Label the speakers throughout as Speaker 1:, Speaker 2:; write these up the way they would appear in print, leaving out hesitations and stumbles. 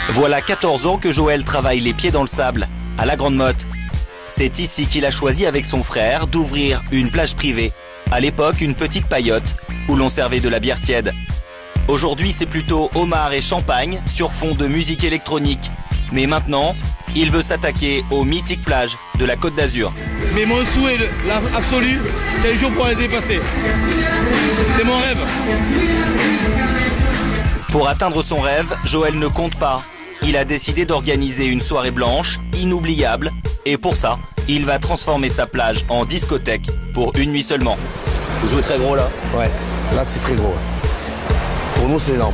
Speaker 1: Voilà 14 ans que Joël travaille les pieds dans le sable, à la Grande Motte. C'est ici qu'il a choisi avec son frère d'ouvrir une plage privée. À l'époque, une petite paillote où l'on servait de la bière tiède. Aujourd'hui, c'est plutôt homard et champagne sur fond de musique électronique. Mais maintenant, il veut s'attaquer aux mythiques plages de la Côte d'Azur.
Speaker 2: Mais mon souhait absolu, c'est un jour pour les dépasser. C'est mon rêve.
Speaker 1: Pour atteindre son rêve, Joël ne compte pas. Il a décidé d'organiser une soirée blanche, inoubliable. Et pour ça, il va transformer sa plage en discothèque pour une nuit seulement.
Speaker 3: Vous jouez très gros là?
Speaker 4: Ouais, là c'est très gros. Pour nous c'est énorme.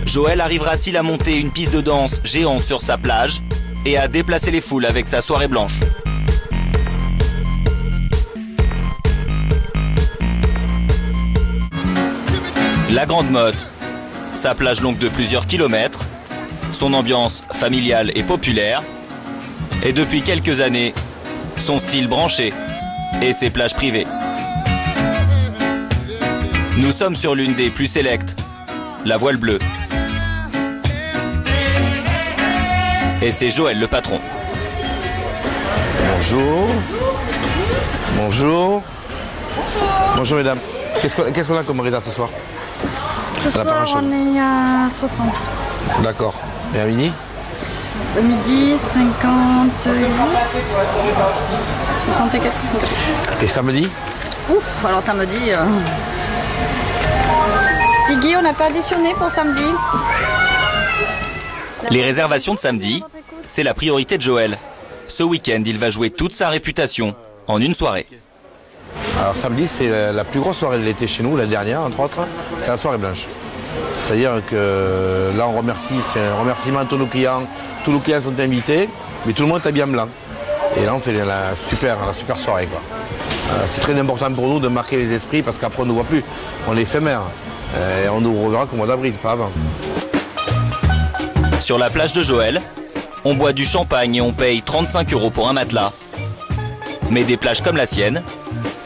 Speaker 1: Joël arrivera-t-il à monter une piste de danse géante sur sa plage et à déplacer les foules avec sa soirée blanche? La Grande Motte, sa plage longue de plusieurs kilomètres, son ambiance familiale et populaire, et depuis quelques années, son style branché et ses plages privées. Nous sommes sur l'une des plus sélectes, la Voile Bleue. Et c'est Joël le patron.
Speaker 4: Bonjour. Bonjour. Bonjour mesdames. Qu'est-ce qu'on a comme réda ce soir?
Speaker 5: Ce soir, on est à 60.
Speaker 4: D'accord. Et à midi?
Speaker 5: Ce midi, 58. 64 aussi.
Speaker 4: Et samedi?
Speaker 5: Ouf, alors samedi... Tigui, on n'a pas additionné pour samedi.
Speaker 1: Les réservations de samedi, c'est la priorité de Joël. Ce week-end, il va jouer toute sa réputation en une soirée.
Speaker 4: Alors samedi, c'est la plus grosse soirée de l'été chez nous, la dernière entre autres, c'est la soirée blanche. C'est-à-dire que là on remercie, c'est un remerciement à tous nos clients sont invités, mais tout le monde est habillé en blanc. Et là on fait la super soirée quoi. C'est très important pour nous de marquer les esprits parce qu'après on ne voit plus, on est éphémère. Et on nous reverra qu'au mois d'avril, pas avant.
Speaker 1: Sur la plage de Joël, on boit du champagne et on paye 35 € pour un matelas. Mais des plages comme la sienne,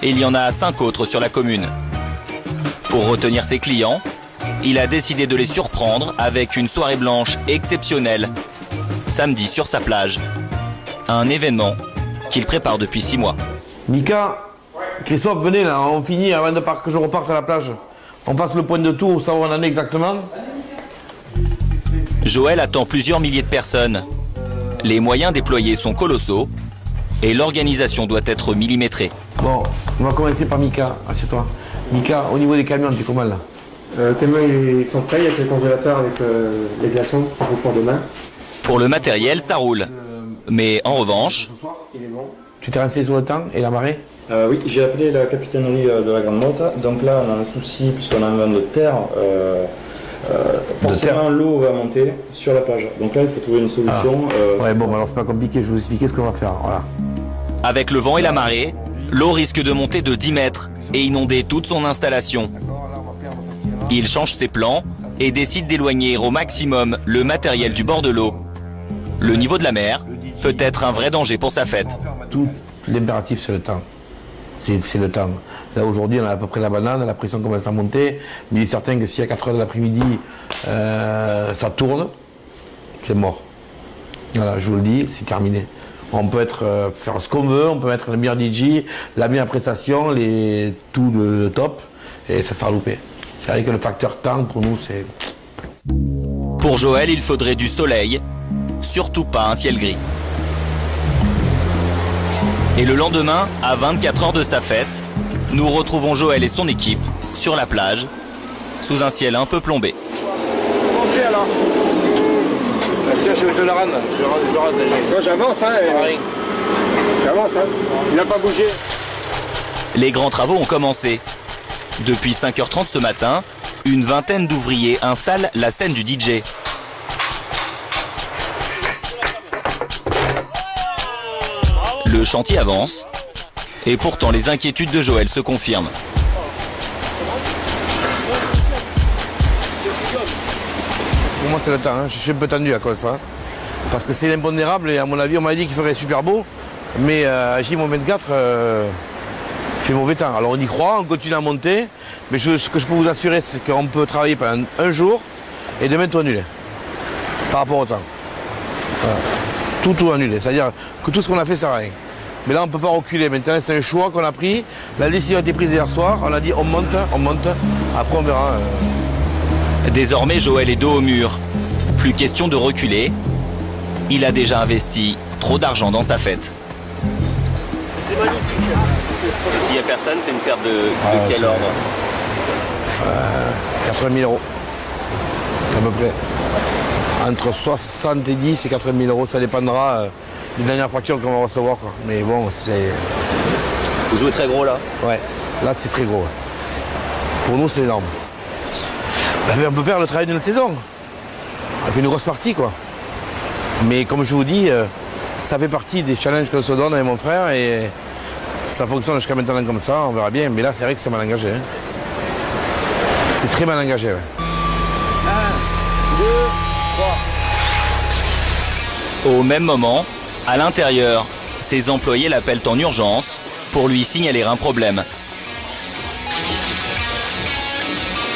Speaker 1: et il y en a 5 autres sur la commune. Pour retenir ses clients, il a décidé de les surprendre avec une soirée blanche exceptionnelle, samedi sur sa plage. Un événement qu'il prépare depuis 6 mois.
Speaker 4: Mika, Christophe, venez là, on finit avant que je reparte à la plage. On fasse le point de tour, savoir où on en est exactement.
Speaker 1: Joël attend plusieurs milliers de personnes. Les moyens déployés sont colossaux et l'organisation doit être millimétrée.
Speaker 4: Bon, on va commencer par Mika. Assieds-toi. Mika, au niveau des camions, t'es comment là?
Speaker 6: Les camions ils sont prêts, il y a que le congélateur avec les glaçons qu'il faut pour demain.
Speaker 1: Pour le matériel, ça roule. Mais en revanche...
Speaker 6: Il est bon.
Speaker 4: Tu t'es renseigné sur le temps et la marée?
Speaker 6: Oui, j'ai appelé la capitainerie de la Grande Motte. Donc là, on a un souci puisqu'on a un vent de terre. Forcément, l'eau va monter sur la plage. Donc là, il faut trouver une solution.
Speaker 4: Ouais, bon, alors c'est pas compliqué, je vais vous expliquer ce qu'on va faire. Voilà.
Speaker 1: Avec le vent et la marée, l'eau risque de monter de 10 mètres et inonder toute son installation. Il change ses plans et décide d'éloigner au maximum le matériel du bord de l'eau. Le niveau de la mer peut être un vrai danger pour sa fête.
Speaker 4: Tout l'impératif, c'est le temps. C'est le temps. Là, aujourd'hui, on a à peu près la banane, la pression commence à monter, mais il est certain que si à 4 h de l'après-midi, ça tourne, c'est mort. Voilà, je vous le dis, c'est terminé. On peut faire ce qu'on veut, on peut mettre le meilleur DJ, la meilleure prestation, tout le top, et ça sera loupé. C'est vrai que le facteur temps, pour nous, c'est...
Speaker 1: Pour Joël, il faudrait du soleil, surtout pas un ciel gris. Et le lendemain, à 24 heures de sa fête, nous retrouvons Joël et son équipe sur la plage, sous un ciel un peu plombé.
Speaker 4: Ok alors. Je la rende, je rende déjà.
Speaker 6: J'avance, hein. J'avance, hein. Il n'a pas bougé.
Speaker 1: Les grands travaux ont commencé. Depuis 5h30 ce matin, une vingtaine d'ouvriers installent la scène du DJ. Le chantier avance, et pourtant les inquiétudes de Joël se confirment.
Speaker 4: Pour moi c'est le temps, hein. Je suis un peu tendu à cause de ça. Parce que c'est l'impondérable et à mon avis on m'a dit qu'il ferait super beau. Mais à J-24, il fait mauvais temps. Alors on y croit, on continue à monter. Mais ce que je peux vous assurer c'est qu'on peut travailler pendant un jour et demain tout annuler. par rapport au temps. Voilà. Tout annulé. C'est-à-dire que tout ce qu'on a fait, ça sert à rien. Mais là, on ne peut pas reculer. Maintenant, c'est un choix qu'on a pris. La décision a été prise hier soir. On a dit on monte. Après, on verra.
Speaker 1: Désormais, Joël est dos au mur. Plus question de reculer. Il a déjà investi trop d'argent dans sa fête.
Speaker 3: C'est magnifique. Et s'il n'y a personne, c'est une perte de quel ordre?
Speaker 4: 80 000 €. À peu près. Entre 70 et 80 000 €, ça dépendra des dernières factures qu'on va recevoir, quoi. Mais bon, c'est...
Speaker 3: Vous jouez très gros là?
Speaker 4: Ouais, là c'est très gros. Pour nous, c'est énorme. On peut perdre le travail de notre saison. On fait une grosse partie, quoi. Mais comme je vous dis, ça fait partie des challenges qu'on se donne avec mon frère et ça fonctionne jusqu'à maintenant comme ça, on verra bien. Mais là, c'est vrai que c'est mal engagé. Hein. C'est très mal engagé. Ouais.
Speaker 2: 1, 2, 3.
Speaker 1: Au même moment, à l'intérieur, ses employés l'appellent en urgence pour lui signaler un problème.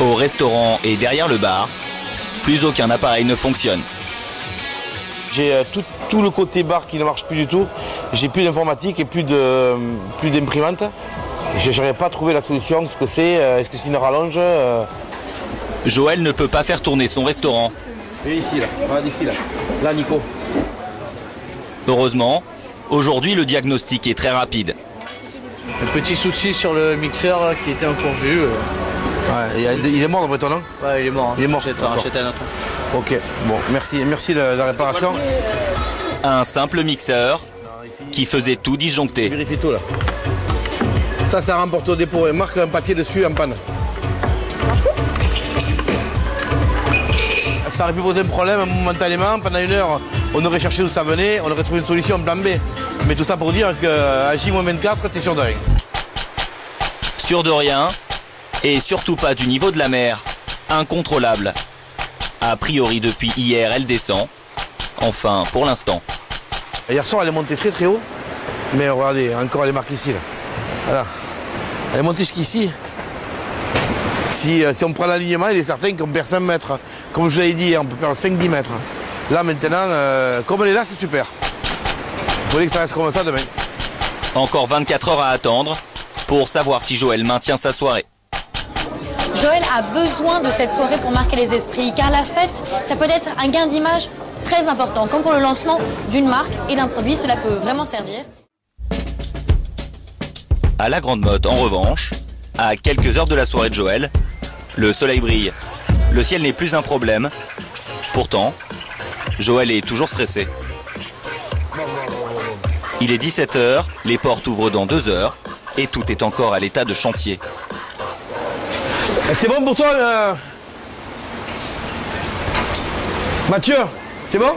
Speaker 1: Au restaurant et derrière le bar, plus aucun appareil ne fonctionne.
Speaker 4: J'ai tout le côté bar qui ne marche plus du tout. J'ai plus d'informatique et plus d'imprimante. Je n'aurais pas trouvé la solution, ce que c'est. Est-ce que c'est une rallonge
Speaker 1: Joël ne peut pas faire tourner son restaurant.
Speaker 4: Et ici, là. Regarde ici, là. Là, Nico.
Speaker 1: Heureusement, aujourd'hui le diagnostic est très rapide.
Speaker 2: Un petit souci sur le mixeur qui était en courju.
Speaker 4: Ouais, il est mort d'après toi, non?
Speaker 2: Ouais, il est mort. Hein.
Speaker 4: Il est mort.
Speaker 2: Rachète un autre.
Speaker 4: Ok, bon, merci de la réparation.
Speaker 1: Un simple mixeur qui faisait tout disjoncter.
Speaker 4: Vérifie tout là. Ça remporte au dépôt et marque un papier dessus en panne. Ça aurait pu poser un problème momentanément. Pendant une heure, on aurait cherché d'où ça venait, on aurait trouvé une solution, plan B. Mais tout ça pour dire qu'à J-24, t'es sûr de rien.
Speaker 1: Sûr de rien et surtout pas du niveau de la mer. Incontrôlable. A priori, depuis hier, elle descend. Enfin, pour l'instant.
Speaker 4: Hier soir, elle est montée très très haut. Mais regardez, encore elle est marquée ici. Là. Voilà. Elle est montée jusqu'ici. Si on prend l'alignement, il est certain qu'on perd 5 mètres. Comme je vous l'avais dit, on peut perdre 5-10 mètres. Là maintenant, comme elle est là, c'est super. Il faudrait que ça reste comme ça demain.
Speaker 1: Encore 24 heures à attendre pour savoir si Joël maintient sa soirée.
Speaker 7: Joël a besoin de cette soirée pour marquer les esprits, car la fête, ça peut être un gain d'image très important, comme pour le lancement d'une marque et d'un produit, cela peut vraiment servir.
Speaker 1: À la Grande Motte, en revanche, à quelques heures de la soirée de Joël, le soleil brille. Le ciel n'est plus un problème. Pourtant, Joël est toujours stressé. Il est 17 h, les portes ouvrent dans 2 heures et tout est encore à l'état de chantier.
Speaker 4: C'est bon pour toi, Mathieu? C'est bon?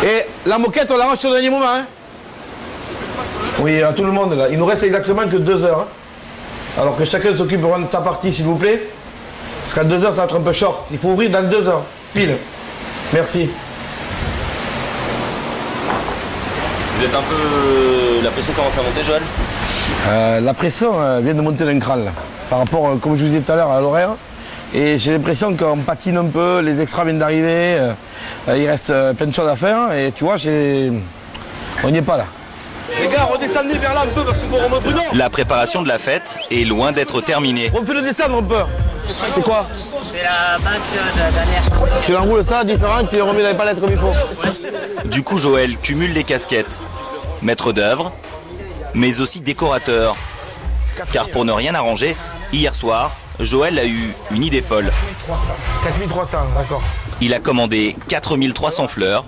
Speaker 4: Et la moquette, on l'arrange sur le dernier moment, hein? Oui, à tout le monde, là. Il nous reste exactement que 2 heures. Hein? Alors que chacun s'occupe de prendre sa partie, s'il vous plaît. Parce qu'à 2 heures, ça va être un peu short. Il faut ouvrir dans 2 heures. Pile. Merci.
Speaker 3: Vous êtes un peu... La pression commence à monter, Joël?
Speaker 4: La pression vient de monter d'un cran, là. Par rapport, comme je vous disais tout à l'heure, à l'horaire. Et j'ai l'impression qu'on patine un peu, les extras viennent d'arriver. Il reste plein de choses à faire. Et tu vois, on n'y est pas là.
Speaker 2: Les gars, redescendez vers là un peu parce qu'il faut remonter.
Speaker 1: La préparation de la fête est loin d'être terminée.
Speaker 4: On peut le descendre un peu. C'est quoi?
Speaker 8: C'est la bague dernière.
Speaker 4: Tu l'enroules ça, différent, tu les remets dans les palettes comme il faut.
Speaker 1: Du coup, Joël cumule les casquettes. Maître d'œuvre, mais aussi décorateur. Car pour ne rien arranger, hier soir, Joël a eu une idée folle.
Speaker 4: 4300, d'accord.
Speaker 1: Il a commandé 4300 fleurs,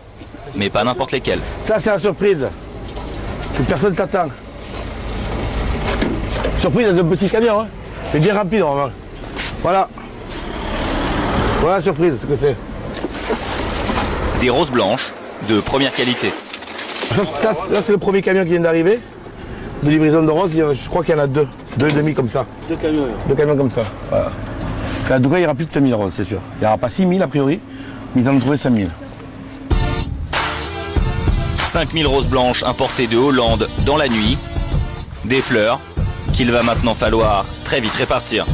Speaker 1: mais pas n'importe lesquelles.
Speaker 4: Ça, c'est la surprise. Que personne ne s'attend. Surprise dans un petit camion, hein. C'est bien rapide, vraiment. Voilà. Voilà la surprise, ce que c'est.
Speaker 1: Des roses blanches de première qualité.
Speaker 4: Ça c'est le premier camion qui vient d'arriver. De livraison de roses, je crois qu'il y en a 2. 2,5 comme ça.
Speaker 2: 2 camions.
Speaker 4: 2 camions comme ça. Voilà. En tout cas, il n'y aura plus de 5000 roses, c'est sûr. Il n'y aura pas 6000 a priori, mais ils en ont trouvé 5000.
Speaker 1: 5000 roses blanches importées de Hollande dans la nuit. Des fleurs qu'il va maintenant falloir très vite répartir.